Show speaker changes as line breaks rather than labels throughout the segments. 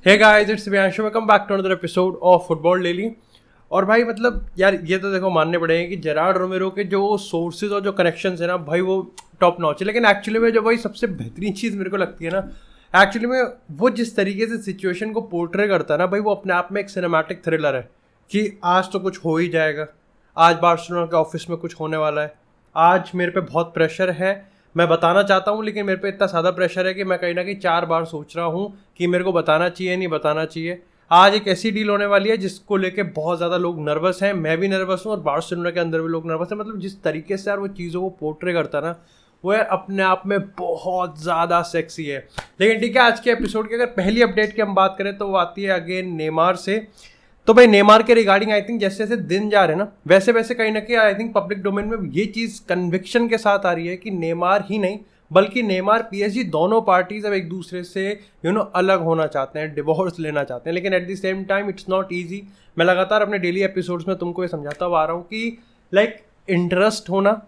Hey guys, it's Priyanshu, welcome back to another episode of football daily. और भाई मतलब यार ये तो देखो मानने पड़ेंगे कि जेरार्ड रोमेरो के जो सोर्सेज और जो कनेक्शंस है ना भाई वो टॉप नॉच है। लेकिन एक्चुअली में जो भाई सबसे बेहतरीन चीज़ मेरे को लगती है ना, एक्चुअली में वो जिस तरीके से सिचुएशन को पोर्ट्रे करता है ना भाई, वो अपने आप में एक सिनेमैटिक थ्रिलर है कि आज तो कुछ हो ही जाएगा, आज बार्सिलोना के ऑफिस में कुछ होने वाला है, आज मेरे पे बहुत प्रेशर है, मैं बताना चाहता हूँ लेकिन मेरे पे इतना ज़्यादा प्रेशर है कि मैं कहीं ना कहीं 4 बार सोच रहा हूँ कि मेरे को बताना चाहिए नहीं बताना चाहिए। आज एक ऐसी डील होने वाली है जिसको लेके बहुत ज़्यादा लोग नर्वस हैं, मैं भी नर्वस हूँ और बार्सिलोना के अंदर भी लोग नर्वस हैं। मतलब जिस तरीके से यार वो चीज़ों को पोर्ट्रे करता है ना, वो यार अपने आप में बहुत ज़्यादा सेक्सी है। लेकिन ठीक है, आज के एपिसोड की अगर पहली अपडेट की हम बात करें तो वो आती है अगेन नेमार से। तो भाई नेमार के रिगार्डिंग आई थिंक जैसे जैसे दिन जा रहे हैं ना वैसे वैसे कहीं ना कहीं आई थिंक पब्लिक डोमेन में ये चीज़ कन्विक्शन के साथ आ रही है कि नेमार ही नहीं बल्कि नेमार पीएसजी दोनों पार्टीज अब एक दूसरे से अलग होना चाहते हैं, डिवोर्स लेना चाहते हैं। लेकिन at the same time it's not easy. मैं लगातार अपने डेली एपिसोड्स में तुमको ये समझाता हुआ आ रहा हूँ कि लाइक इंटरेस्ट होना,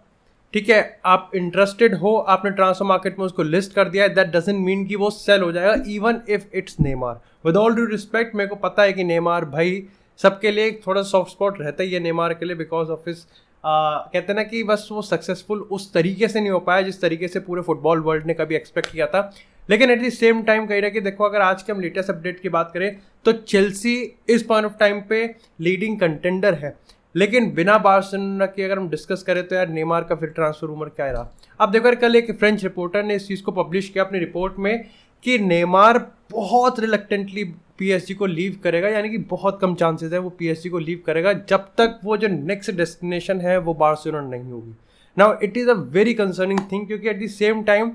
ठीक है, आप इंटरेस्टेड हो, आपने ट्रांसफर मार्केट में उसको लिस्ट कर दिया है, दैट डजंट मीन कि वो सेल हो जाएगा even if it's Neymar. With all due respect, मेरे को पता है कि नेमार भाई सबके लिए एक थोड़ा सॉफ्ट स्पॉट रहता ही है नेमार के लिए, बिकॉज ऑफ हिज कहते हैं ना कि बस वो सक्सेसफुल उस तरीके से नहीं हो पाया जिस तरीके से पूरे फुटबॉल वर्ल्ड ने कभी एक्सपेक्ट किया था। लेकिन एट द सेम टाइम कही रहा कि देखो अगर आज के हम लेटेस्ट अपडेट की बात करें तो चेल्सी इस पॉइंट ऑफ टाइम पे लीडिंग कंटेंडर है। लेकिन बिना बार्सिलोना की अगर हम डिस्कस करें तो यार नेमार का फिर ट्रांसफर रूमर क्या रहा। अब देखो यार कल एक फ्रेंच रिपोर्टर ने इस चीज़ को पब्लिश किया अपनी रिपोर्ट में कि नेमार बहुत रिलक्टेंटली पीएसजी को लीव करेगा, यानी कि बहुत कम चांसेस है वो पीएसजी को लीव करेगा जब तक वो जो नेक्स्ट डेस्टिनेशन है वो बार्सिलोना नहीं होगी। Now it is a very concerning thing क्योंकि एट द सेम टाइम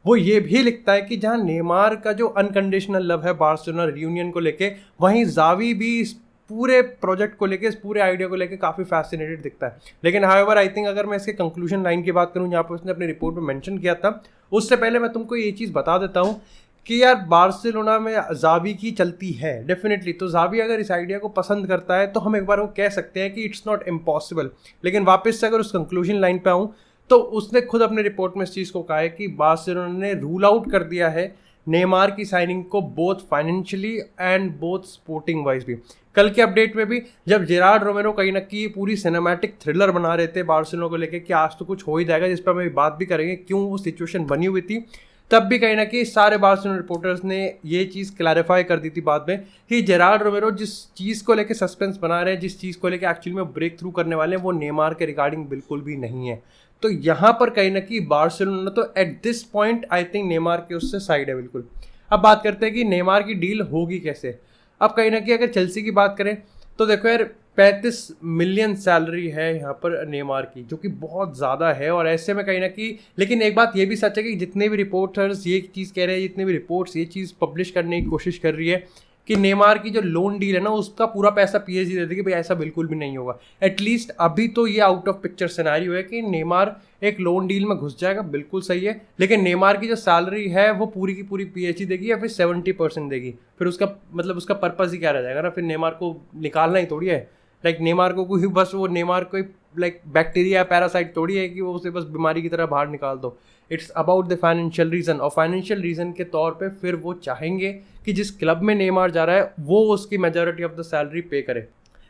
वो ये भी लिखता है कि जहाँ नेमार का जो अनकंडीशनल लव है बार्सिलोना रियूनियन को लेके, वहीं जावी भी इस पूरे प्रोजेक्ट को लेके, इस पूरे आइडिया को लेके काफ़ी फैसिनेटेड दिखता है। लेकिन हाउएवर आई थिंक अगर मैं इसके कंक्लूजन लाइन की बात करूँ जहाँ पर उसने अपनी रिपोर्ट में मेंशन किया था, उससे पहले मैं तुमको ये चीज़ बता देता हूँ कि यार बार्सिलोना में जावी की चलती है डेफिनेटली। तो जावी अगर इस आइडिया को पसंद करता है तो हम एक बार वो कह सकते हैं कि इट्स नॉट इम्पॉसिबल। लेकिन वापस से अगर उस कंक्लूजन लाइन पे आऊँ तो उसने खुद अपने रिपोर्ट में इस चीज़ को कहा है कि बार्सिलोना ने रूल आउट कर दिया है नेमार की साइनिंग को, both financially and both sporting wise भी। कल के अपडेट में भी जब जेरार्ड रोमेरो कहीं ना कहीं पूरी सिनेमैटिक थ्रिलर बना रहे थे बार्सिलोना को लेकर कि आज तो कुछ हो ही जाएगा, जिस पर हम बात भी करेंगे क्यों वो सिचुएशन बनी हुई थी, तब भी कहीं ना कहीं सारे बार्सिलोना रिपोर्टर्स ने ये चीज़ क्लैरिफाई कर दी थी बाद में कि जेरार्ड रोमेरो जिस चीज़ को लेकर सस्पेंस बना रहे हैं, जिस चीज़ को लेकर एक्चुअली में ब्रेक थ्रू करने वाले हैं, वो नेमार के रिगार्डिंग बिल्कुल भी नहीं है। तो यहाँ पर कहीं ना कहीं बार्सिलोना तो at this point I think Neymar के उससे साइड है बिल्कुल। अब बात करते हैं कि नेमार की डील होगी कैसे। अब कहीं ना कहीं अगर चेल्सी की बात करें तो देखो यार 35 मिलियन सैलरी है यहाँ पर नेमार की, जो कि बहुत ज़्यादा है। और ऐसे में कहीं ना कहीं, लेकिन एक बात ये भी सच है कि जितने भी रिपोर्टर्स ये चीज़ कह रहे हैं, जितने भी रिपोर्ट्स ये चीज़ पब्लिश करने की कोशिश कर रही है कि नेमार की जो लोन डील है ना उसका पूरा पैसा पीएसजी दे देगी, भाई ऐसा बिल्कुल भी नहीं होगा। एटलीस्ट अभी तो ये आउट ऑफ पिक्चर सिनेरियो है कि नेमार एक लोन डील में घुस जाएगा, बिल्कुल सही है। लेकिन नेमार की जो सैलरी है वो पूरी की पूरी पीएसजी देगी या फिर 70% देगी। फिर उसका मतलब उसका पर्पज़ ही क्या रह जाएगा ना, फिर नेमार को निकालना ही थोड़ी है। लाइक नेमार को कोई बस वो नेमार कोई लाइक बैक्टीरिया या पैरासाइट थोड़ी है कि वो उसे बस बीमारी की तरह बाहर निकाल दो। It's about the financial reason, और फाइनेंशियल रीज़न के तौर पे फिर वो चाहेंगे कि जिस क्लब में नेमार जा रहा है वो उसकी मेजॉरिटी ऑफ द सैलरी पे करे।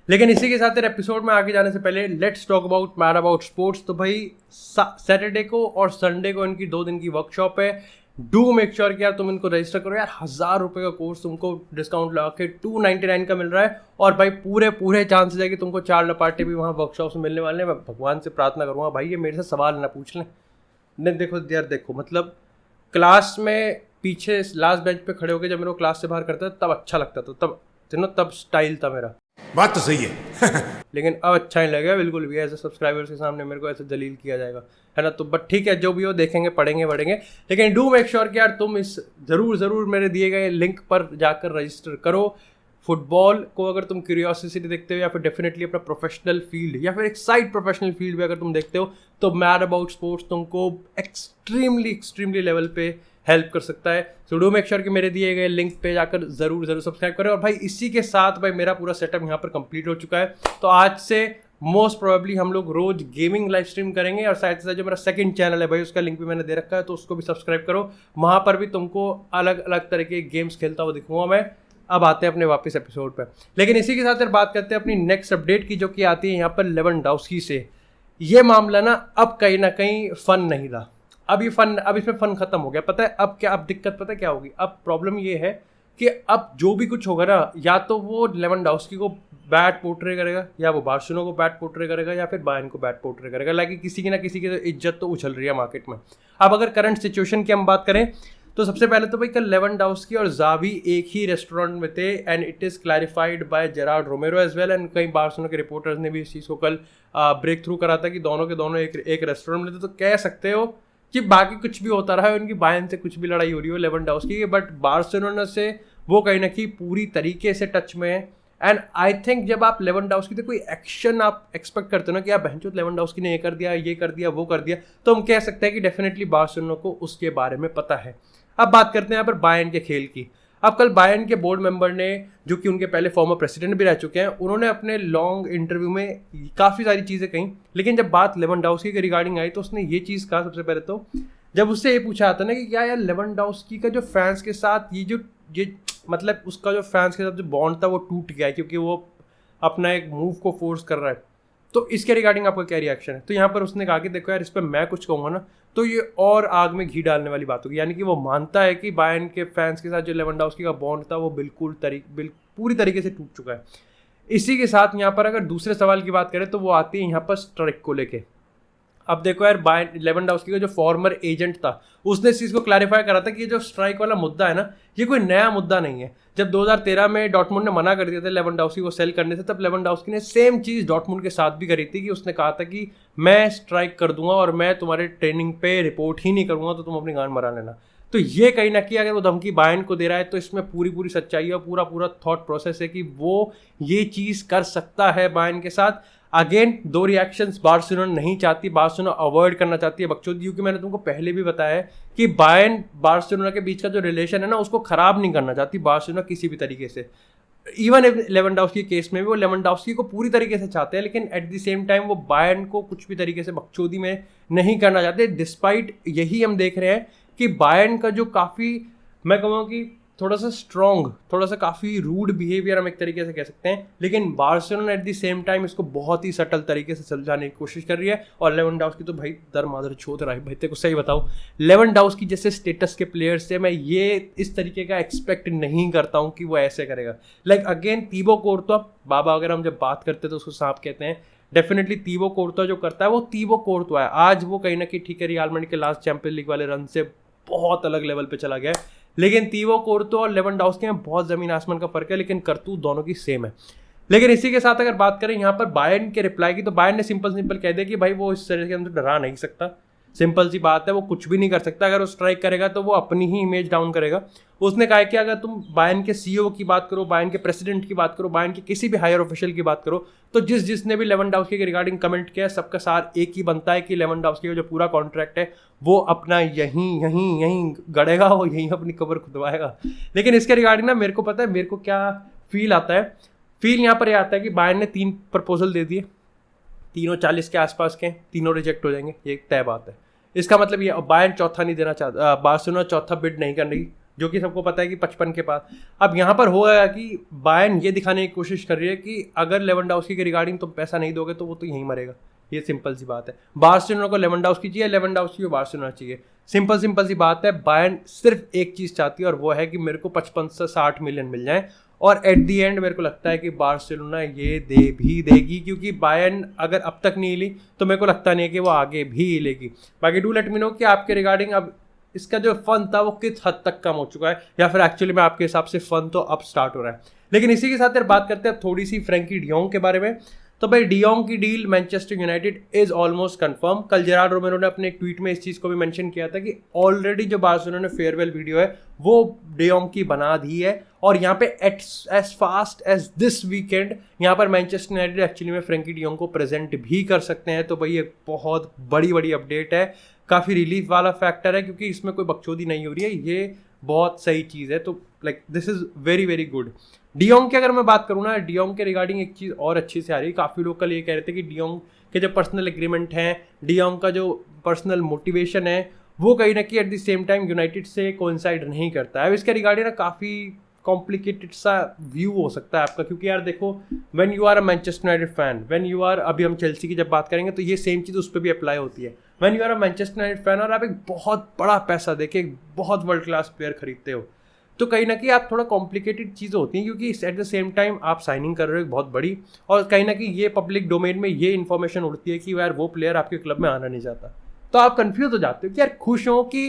लेकिन इसी के साथ एपिसोड में आगे जाने से पहले let's talk about mad about sports. तो भाई सैटरडे को और संडे को इनकी 2 दिन की वर्कशॉप है। डू मेक श्योर कि यार तुम इनको रजिस्टर करो यार। 1000 रुपये का कोर्स तुमको डिस्काउंट लगा के 299 का मिल रहा है। और भाई पूरे चांसेस है कि तुमको 4 लपाटे भी वहाँ वर्कशॉप में मिलने वाले हैं। मैं भगवान से प्रार्थना करूँगा भाई ये मेरे से सवाल ना पूछ लें। नहीं देखो यार, देखो मतलब क्लास में पीछे लास्ट बेंच पे खड़े होकर जब मेरे को क्लास से बाहर करता था तब अच्छा लगता था, तब स्टाइल था मेरा। बात तो सही है लेकिन अब अच्छा नहीं लगेगा बिल्कुल भी, ऐसे सब्सक्राइबर्स के सामने मेरे को ऐसे जलील किया जाएगा, है ना। तो बट ठीक है, जो भी हो देखेंगे, पढ़ेंगे बढ़ेंगे। लेकिन डू मेक श्योर कि यार तुम इस ज़रूर मेरे दिए गए लिंक पर जाकर रजिस्टर करो। फुटबॉल को अगर तुम क्यूरियोसिटी देखते हो या फिर डेफिनेटली अपना प्रोफेशनल फील्ड या फिर एक साइड प्रोफेशनल फील्ड भी अगर तुम देखते हो तो मैड अबाउट स्पोर्ट्स तुमको एक्सट्रीमली लेवल पे हेल्प कर सकता है। सो डू मेक श्योर कि मेरे दिए गए लिंक पे जाकर ज़रूर सब्सक्राइब करें। और भाई इसी के साथ भाई मेरा पूरा सेटअप यहाँ पर कंप्लीट हो चुका है। तो आज से मोस्ट प्रोबेबली हम लोग रोज गेमिंग लाइव स्ट्रीम करेंगे। और साथ ही साथ जो मेरा सेकंड चैनल है भाई उसका लिंक भी मैंने दे रखा है, तो उसको भी सब्सक्राइब करो। वहाँ पर भी तुमको अलग अलग तरह के गेम्स खेलता हुआ दिखूंगा मैं। अब आते हैं अपने वापस एपिसोड पर। लेकिन इसी के साथ यार बात करते हैं अपनी नेक्स्ट अपडेट की, जो कि आती है यहाँ पर लेवेंडोव्स्की से। ये मामला ना अब कहीं ना कहीं फन नहीं रहा। अब इसमें फन खत्म हो गया। पता है अब क्या, अब दिक्कत पता है क्या होगी? अब प्रॉब्लम ये है कि अब जो भी कुछ होगा ना, या तो वो लेवेंडोव्स्की को बैट पोर्ट्रे करेगा, या वो बार्सिलोना को बैट पोर्ट्रे करेगा, या फिर बायर्न को बैट पोर्ट्रे करेगा। लाइक किसी की ना किसी की तो इज्जत तो उछल रही है मार्केट में। अब अगर करंट सिचुएशन की हम बात करें तो सबसे पहले तो भाई कल लेवेंडोव्स्की और ज़ावी एक ही रेस्टोरेंट में थे, and it is clarified by Gerard Romero as well. And कई बार्सिलोना के रिपोर्टर्स ने भी इस चीज़ को कल ब्रेक थ्रू करा था कि दोनों के दोनों एक रेस्टोरेंट में थे। तो कह सकते हो कि बाकी कुछ भी होता रहा है, उनकी बायर्न से कुछ भी लड़ाई हो रही हो लेवेंडोव्स्की की, बट बार्सिलोना से वो कहीं ना कहीं पूरी तरीके से टच में है। एंड आई थिंक जब आप लेवेंडोव्स्की से कोई एक्शन आप एक्सपेक्ट करते हो ना कि आप बहनचोद लेवेंडोव्स्की ने ये कर दिया वो कर दिया, तो हम कह सकते हैं कि डेफिनेटली बार्सिलोना को उसके बारे में पता है। अब बात करते हैं यहाँ पर बायर्न के खेल की। अब कल बायर्न के बोर्ड मेंबर ने, जो कि उनके पहले फॉर्मर प्रेसिडेंट भी रह चुके हैं, उन्होंने अपने लॉन्ग इंटरव्यू में काफ़ी सारी चीज़ें कहीं, लेकिन जब बात लेवेंडोव्स्की के रिगार्डिंग आई तो उसने ये चीज़ कहा सबसे पहले तो, जब उससे ये पूछा आता ना कि क्या यार लेवेंडोव्स्की का जो फैंस के साथ ये मतलब उसका जो फैंस के साथ जो बॉन्ड था वो टूट गया है क्योंकि वो अपना एक मूव को फोर्स कर रहा है, तो इसके रिगार्डिंग आपका क्या रिएक्शन है? तो यहाँ पर उसने कहा कि देखो यार, इस पर मैं कुछ कहूँगा ना तो ये और आग में घी डालने वाली बात होगी। यानी कि वो मानता है कि बायर्न के फैंस के साथ जो लेवेंडोव्स्की का बॉन्ड था वो बिल्कुल पूरी तरीके से टूट चुका है। इसी के साथ यहाँ पर अगर दूसरे सवाल की बात करें तो वो आती है यहाँ पर स्ट्राइक को लेके। अब देखो यार, बायर्न लेवेंडोव्स्की का जो फॉर्मर एजेंट था उसने इस चीज़ को क्लैरिफाई करा था कि ये जो स्ट्राइक वाला मुद्दा है ना, ये कोई नया मुद्दा नहीं है। जब 2013 में डॉर्टमुंड ने मना कर दिया था लेवेंडोव्स्की को सेल करने से, तब लेवेंडोव्स्की ने सेम चीज़ डॉर्टमुंड के साथ भी करी थी कि उसने कहा था कि मैं स्ट्राइक कर दूंगा और मैं तुम्हारे ट्रेनिंग पे रिपोर्ट ही नहीं करूंगा, तो तुम अपनी गांड मरा लेना। तो ये कहीं ना कहीं अगर वो धमकी बायर्न को दे रहा है तो इसमें पूरी सच्चाई है, पूरा थॉट प्रोसेस है कि वो ये चीज़ कर सकता है बायर्न के साथ। अगेन दो रिएक्शंस बार्सिलोना नहीं चाहती, बार्सिलोना अवॉइड करना चाहती है बकचोदी, क्योंकि मैंने तुमको पहले भी बताया है कि बायर्न बार्सिलोना के बीच का जो रिलेशन है ना उसको खराब नहीं करना चाहती बार्सिलोना किसी भी तरीके से। इवन लेवेंडोव्स्की केस में भी वो लेवेंडोव्स्की को पूरी तरीके से चाहते हैं, लेकिन एट द सेम टाइम वो बायर्न को कुछ भी तरीके से बकचोदी में नहीं करना चाहते। डिस्पाइट यही हम देख रहे हैं कि बायर्न का जो काफ़ी, मैं कहूँगा कि थोड़ा सा स्ट्रॉन्ग, थोड़ा सा काफ़ी रूड बिहेवियर हम एक तरीके से कह सकते हैं, लेकिन Barcelona at the same time इसको बहुत ही सटल तरीके से समझाने की कोशिश कर रही है। और लेवेंडोव्स्की तो भाई दर मादर छोड़ रहा है भाई। तेरे को सही बताऊं, लेवेंडोव्स्की जैसे स्टेटस के प्लेयर्स से मैं ये इस तरीके का एक्सपेक्ट नहीं करता हूं कि वो ऐसे करेगा। लाइक अगेन तीबो कोर्तुआ, बाबा अगर हम जब बात करते हैं तो उसको सांप कहते हैं, डेफिनेटली तीबो कोर्तुआ जो करता है वो तीबो कोर्तुआ है। आज वो कहीं ना कहीं ठीक है, रियल मैड्रिड के लास्ट चैंपियन लीग वाले रन से बहुत अलग लेवल पे चला गया है, लेकिन तीबो कोर्तुआ और लेवेंडोव्स्की में बहुत ज़मीन आसमान का फर्क है, लेकिन करतूत दोनों की सेम है। लेकिन इसी के साथ अगर बात करें यहाँ पर बायर्न के रिप्लाई की, तो बायर्न ने सिंपल कह दिया कि भाई वो इस तरह से हमसे डरा नहीं सकता। सिंपल सी बात है, वो कुछ भी नहीं कर सकता। अगर वो स्ट्राइक करेगा तो वो अपनी ही इमेज डाउन करेगा। उसने कहा कि अगर तुम बायर्न के सीईओ की बात करो, बायर्न के प्रेसिडेंट की बात करो, बायर्न के किसी भी हायर ऑफिशियल की बात करो, तो जिसने भी लेवेंडोव्स्की के रिगार्डिंग कमेंट किया, सबका सार एक ही बनता है कि लेवेंडोव्स्की का जो पूरा कॉन्ट्रैक्ट है वो अपना यहीं गड़ेगा, वो यहीं अपनी कब्र खुदवाएगा। लेकिन इसके रिगार्डिंग ना मेरे को पता है मेरे को क्या फील आता है। फील यहाँ पर यह आता है कि बायर्न ने 3 प्रपोजल दे दिए, तीनों 40 के आसपास के, तीनों रिजेक्ट हो जाएंगे, ये तय बात है। इसका मतलब ये बायर्न चौथा नहीं देना चाहता, बार्सिलोना चौथा बिड नहीं करने, जो कि सबको पता है कि 55 के पास। अब यहाँ पर हो गया कि बायर्न ये दिखाने की कोशिश कर रही है कि अगर लेवेंडोव्स्की के रिगार्डिंग तुम पैसा नहीं दोगे तो वो तो यहीं मरेगा। ये सिंपल सी बात है। बार्सिलोना को लेवेंडोव्स्की चाहिए, लेवेंडोव्स्की को बार्सिलोना चाहिए। सिंपल सी बात है। बायर्न सिर्फ एक चीज़ चाहती है और वो है कि मेरे को 55 से 60 मिलियन मिल जाए, और एट दी एंड मेरे को लगता है कि बार्सिलोना ये दे भी देगी, क्योंकि बायर्न अगर अब तक नहीं ली तो मेरे को लगता नहीं है कि वो आगे भी लेगी। बाकी डू लेट मी नो कि आपके रिगार्डिंग अब इसका जो फन था वो किस हद तक कम हो चुका है, या फिर एक्चुअली में आपके हिसाब से फन तो अब स्टार्ट हो रहा है। लेकिन इसी के साथ यार बात करते हैं थोड़ी सी फ्रैंकी डियोंग के बारे में। तो भाई डियोंग की deal Manchester United is almost confirm. कल जेरार्ड रोमेरो ने अपने एक ट्वीट में इस चीज़ को भी मेंशन किया था कि ऑलरेडी जो बार्सिलोना ने फेयरवेल वीडियो है वो डियोंग की बना दी है, और यहाँ पे as fast as this weekend यहाँ पर मैनचेस्टर यूनाइटेड एक्चुअली में फ्रैंकी डियोंग को प्रेजेंट भी कर सकते हैं। तो भाई एक बहुत बड़ी अपडेट है, काफ़ी रिलीफ वाला फैक्टर है, क्योंकि इसमें कोई बकचोदी नहीं हो रही है, ये बहुत सही चीज़ है। तो like this is very good. De Jong की अगर मैं बात करूँ ना, डियोंग के रिगार्डिंग एक चीज़ और अच्छी से आ रही है। काफ़ी लोग कल ये कह रहे थे कि डियोंग के जो पर्सनल एग्रीमेंट हैं, डियोंग का जो पर्सनल मोटिवेशन है, वो कहीं ना कहीं at the same time United से कोइंसाइड नहीं करता है। अब इसके रिगार्डिंग ना काफ़ी कॉम्प्लिकेटेड सा व्यू हो सकता है आपका, क्योंकि यार देखो when you are a Manchester United fan, when you are, अभी हम चेल्सी की जब बात करेंगे तो ये सेम चीज़ उस पर भी अप्लाई होती है। When you are a Manchester United fan और आप एक बहुत बड़ा पैसा देके एक बहुत वर्ल्ड क्लास प्लेयर खरीदते हो, तो कहीं ना कहीं आप थोड़ा कॉम्प्लिकेटेड चीज़ें होती हैं, क्योंकि एट द सेम टाइम आप साइनिंग कर रहे हो एक बहुत बड़ी, और कहीं ना कहीं ये पब्लिक डोमेन में ये इन्फॉर्मेशन उड़ती है कि यार वो प्लेयर आपके क्लब में आना नहीं चाहता, तो आप कंफ्यूज हो जाते हो कि यार खुश हो कि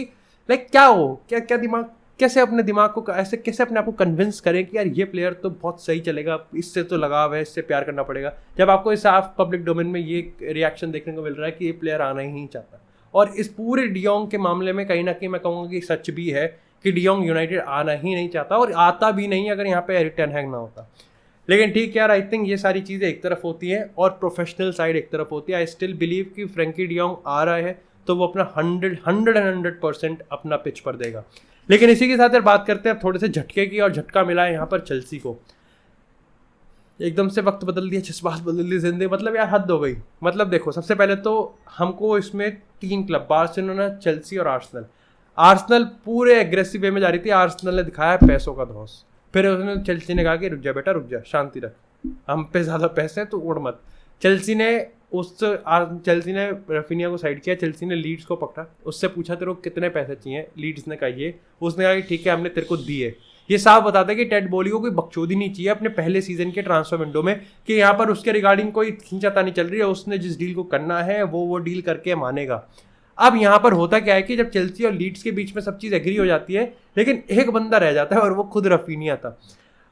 लाइक क्या हो, क्या क्या दिमाग, कैसे अपने दिमाग को ऐसे कैसे अपने आप को कन्विंस करें कि यार ये प्लेयर तो बहुत सही चलेगा, इससे तो लगाव है, इससे प्यार करना पड़ेगा, जब आपको इस साफ पब्लिक डोमेन में ये रिएक्शन देखने को मिल रहा है कि ये प्लेयर आना ही नहीं चाहता। और इस पूरे डियोंग के मामले में कहीं ना कहीं मैं कहूँगा कि सच भी है कि डियोंग यूनाइटेड आना ही नहीं चाहता, और आता भी नहीं अगर यहाँ पे एरिक टेन हैग ना होता। लेकिन ठीक यार, आई थिंक ये सारी चीज़ें एक तरफ होती हैं और प्रोफेशनल साइड एक तरफ होती है। आई स्टिल बिलीव कि फ्रैंकी डियोंग आ रहा है तो वो अपना 100% अपना पिच पर देगा। लेकिन इसी के साथ यार बात करते हैं थोड़े से झटके की, और झटका मिला है यहाँ पर चेल्सी को। एकदम से वक्त बदल दिया, जज्बात बदल दी जिंदगी, मतलब यार हद हो गई। मतलब देखो, सबसे पहले तो हमको इसमें 3 क्लब, बार्सिलोना, चेल्सी और आर्सेनल पूरे एग्रेसिव वे में जा रही थी। आर्सेनल ने दिखाया पैसों का धौंस, फिर उसने चेल्सी ने कहा कि रुक जा बेटा रुक जा, शांति रख, हम पे ज़्यादा पैसे हैं तो उड़ मत। चेल्सी ने रफीनिया को साइड किया, चेल्सी ने लीड्स को पकड़ा, उससे पूछा तेरे को कितने पैसे चाहिए, लीड्स ने कहा ये, उसने कहा कि ठीक है हमने तेरे को दिए। ये साफ बताता है कि टेड बोली को कोई बकचोदी नहीं चाहिए अपने पहले सीजन के ट्रांसफर विंडो में, कि यहाँ पर उसके रिगार्डिंग कोई खींचातानी चल रही है, उसने जिस डील को करना है वो डील करके मानेगा। अब यहाँ पर होता क्या है कि जब चेल्सी और लीड्स के बीच में सब चीज़ एग्री हो जाती है, लेकिन एक बंदा रह जाता है और वो खुद रफीनिया था।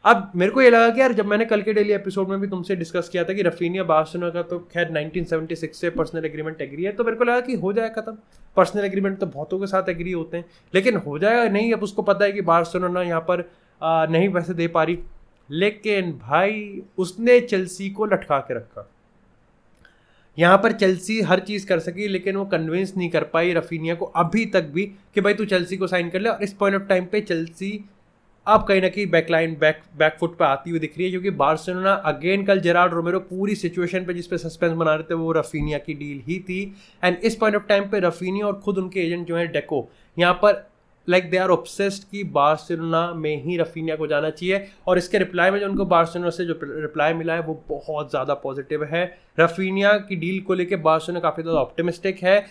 अब मेरे को ये लगा कि यार, जब मैंने कल के डेली एपिसोड में भी तुमसे डिस्कस किया था कि रफीनिया बार्सिलोना का तो खैर 1976 से पर्सनल एग्रीमेंट एग्री है, तो मेरे को लगा कि हो जाए खत्म। पर्सनल एग्रीमेंट तो बहुतों के साथ एग्री होते हैं, लेकिन हो जाएगा नहीं। अब उसको पता है कि बार्सिलोना यहाँ पर नहीं पैसे दे पा रही, लेकिन भाई उसने चेल्सी को लटका के रखा। यहाँ पर चेल्सी हर चीज़ कर सकी, लेकिन वो कन्विंस नहीं कर पाई रफीनिया को अभी तक भी कि भाई तू चेल्सी को साइन कर ले। और इस पॉइंट ऑफ टाइम पे चेल्सी अब कहीं ना कहीं बैक फुट पे आती हुई दिख रही है, क्योंकि बार्सिलोना अगेन कल जेरार्ड रोमेरो पूरी सिचुएशन पे जिस पे सस्पेंस बना रहे थे वो रफीनिया की डील ही थी। एंड इस पॉइंट ऑफ टाइम पे रफीनिया और खुद उनके एजेंट जो है डेको, यहाँ पर लाइक दे आर ऑब्सेस्ड कि बार्सिलोना में ही रफीनिया को जाना चाहिए। और इसके रिप्लाई में जो उनको बार्सिलोना से जो रिप्लाई मिला है वो बहुत ज़्यादा पॉजिटिव है। रफीनिया की डील को लेके बार्सिलोना काफ़ी ज़्यादा ऑप्टिमिस्टिक है।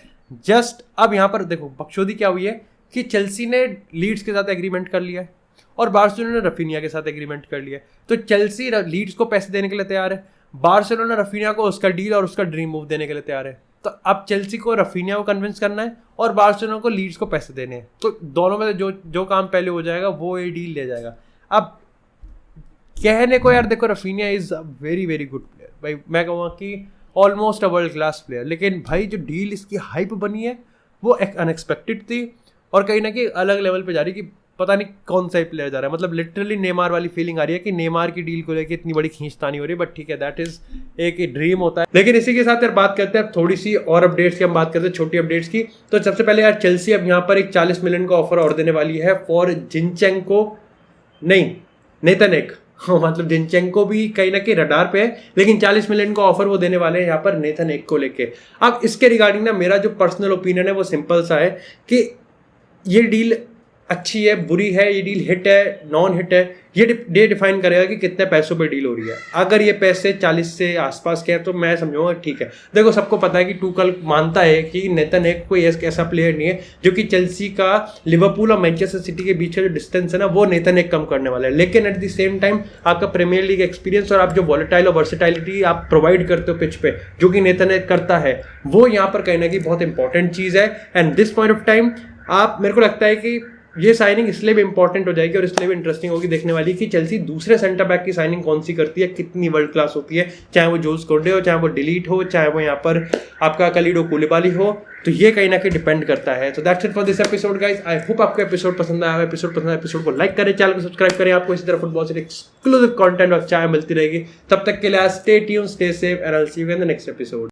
जस्ट अब यहाँ पर देखो बकचोदी क्या हुई है कि चेल्सी ने लीड्स के साथ एग्रीमेंट कर लिया है और बार्सिलोना ने रफीनिया के साथ एग्रीमेंट कर लिया है। तो चेल्सी लीड्स को पैसे देने के लिए तैयार है, बार्सिलोना रफीनिया को उसका डील और उसका ड्रीम मूव देने के लिए तैयार है। तो अब चेल्सी को रफीनिया को कन्विंस करना है और बार्सिलोना को लीड्स को पैसे देने हैं, तो दोनों में जो काम पहले हो जाएगा वो ये डील ले जाएगा। अब कहने को यार देखो, Raphinha is a very very good player भाई, मैं कहूँगा कि almost a world class player. लेकिन भाई जो डील इसकी हाइप बनी है वो एक अनएक्सपेक्टेड थी और कहीं ना कहीं अलग लेवल पे जा रही कि पता नहीं कौन सा ही प्लेयर जा रहा है। मतलब लिटरली नेमार वाली फीलिंग आ रही है कि नेमार की डील को लेकर इतनी बड़ी खींचतानी हो रही है, बट ठीक है, दैट इज एक ड्रीम होता है। लेकिन इसी के साथ यार बात करते हैं थोड़ी सी और अपडेट्स की, हम बात करते हैं छोटी अपडेट्स की। तो सबसे पहले यार चेल्सी अब यहाँ पर एक 40 मिलियन का ऑफर और देने वाली है फॉर जिनचेंको, नहीं नेथन एक, मतलब जिनचेंको भी कहीं ना कहीं रडार पे है, लेकिन 40 मिलियन का ऑफर वो देने वाले हैं यहाँ पर नेथन एक को लेके। अब इसके रिगार्डिंग ना मेरा जो पर्सनल ओपिनियन है वो सिंपल सा है कि ये डील अच्छी है, बुरी है, ये डील हिट है, नॉन हिट है, ये डिफाइन करेगा कि कितने पैसों पे डील हो रही है। अगर ये पैसे 40 से आसपास के हैं तो मैं समझूंगा ठीक है। देखो सबको पता है कि टूकल मानता है कि नेथन एक कोई ऐसा प्लेयर नहीं है जो कि चेल्सी का लिवरपूल और मैनचेस्टर सिटी के बीच का जो डिस्टेंस है ना वो नेथन एक कम करने वाला है। लेकिन एट द सेम टाइम आपका प्रीमियर लीग एक्सपीरियंस और आप जो वॉलेटाइल और वर्सेटाइलिटी आप प्रोवाइड करते हो पिच पे, जो कि नेथन एक करता है, वो यहाँ पर कहीं ना कहीं बहुत इंपॉर्टेंट चीज़ है। And this point of time आप मेरे को लगता है कि ये साइनिंग इसलिए भी इंपॉर्टेंट हो जाएगी और इसलिए भी इंटरेस्टिंग होगी देखने वाली कि चेल्सी दूसरे सेंटर बैक की साइनिंग कौन सी करती है, कितनी वर्ल्ड क्लास होती है, चाहे वो जोस कोंडे हो, चाहे वो डिलीट हो, चाहे वो यहाँ पर आपका कलीडो कूलिबाली हो, तो ये कहीं ना कहीं डिपेंड करता है। तो that's it for this episode guys. I hope आपको एपिसोड पसंद आया। एपिसोड को लाइक करें, चैनल को सब्सक्राइब करें, आपको इसी तरह फुटबॉल से एक्सक्लूसिव कंटेंट और चाय मिलती रहेगी। तब तक के लिए stay tuned, stay safe and I will see you in the next episode.